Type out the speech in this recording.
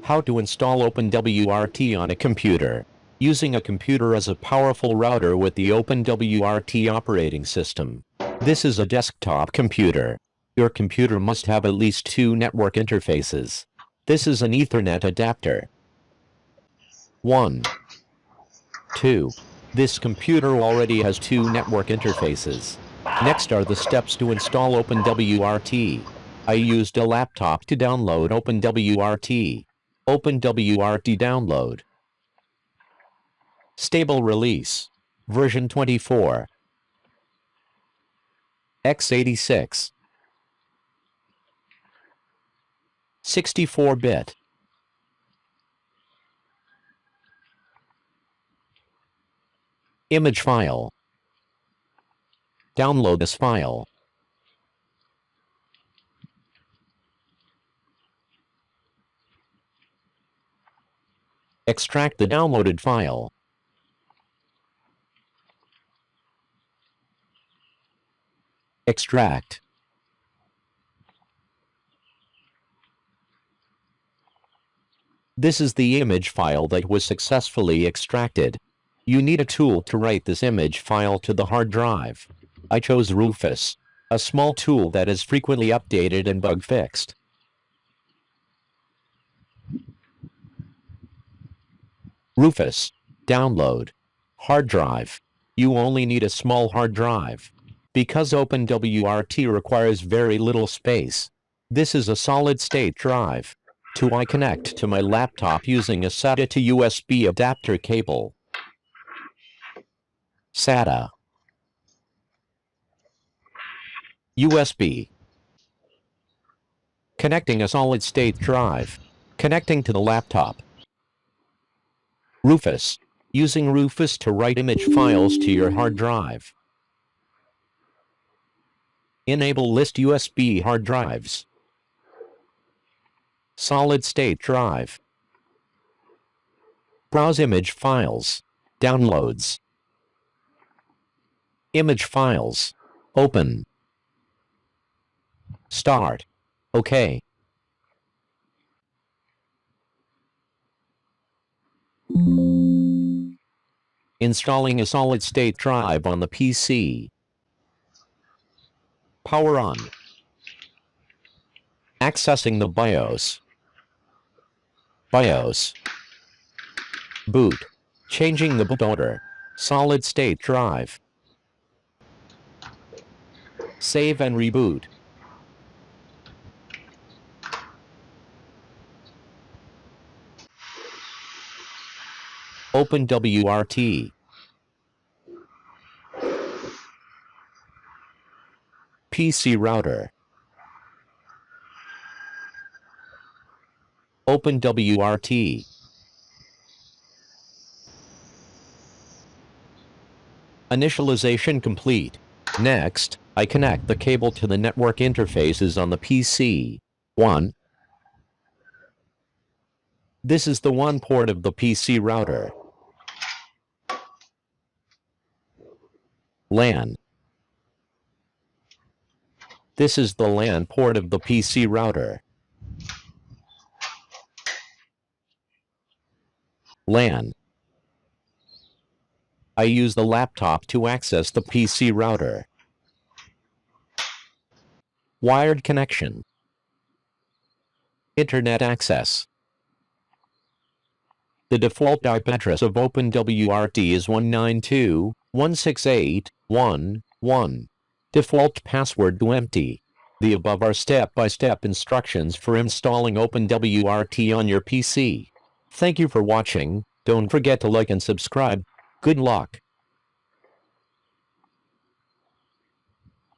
How to install OpenWRT on a computer. Using a computer as a powerful router with the OpenWRT operating system. This is a desktop computer. Your computer must have at least 2 network interfaces. This is an Ethernet adapter. 1. 2. This computer already has 2 network interfaces. Next are the steps to install OpenWRT. I used a laptop to download OpenWRT. OpenWRT download. Stable release. Version 24. x86. 64-bit. Image file. Download this file. Extract the downloaded file. Extract. This is the image file that was successfully extracted. You need a tool to write this image file to the hard drive. I chose Rufus, a small tool that is frequently updated and bug fixed. Rufus. Download. Hard drive. You only need a small hard drive. Because OpenWRT requires very little space. This is a solid-state drive. I connect to my laptop using a SATA to USB adapter cable. SATA. USB. Connecting a solid-state drive. Connecting to the laptop. Rufus. Using Rufus to write image files to your hard drive. Enable list USB hard drives. Solid-state drive. Browse image files. Downloads. Image files. Open. Start. OK. Installing a solid-state drive on the PC. Power on. Accessing the BIOS. BIOS. Boot. Changing the boot order. Solid-state drive. Save and reboot. OpenWRT. PC router. OpenWRT. Initialization complete. Next, I connect the cable to the network interfaces on the PC. 1. This is the 1 port of the PC router. LAN. This is the LAN port of the PC router. LAN. I use the laptop to access the PC router. Wired connection. Internet access. The default IP address of OpenWRT is 192.168.1.1. Default password to empty. The above are step-by-step instructions for installing OpenWRT on your PC. Thank you for watching. Don't forget to like and subscribe. Good luck.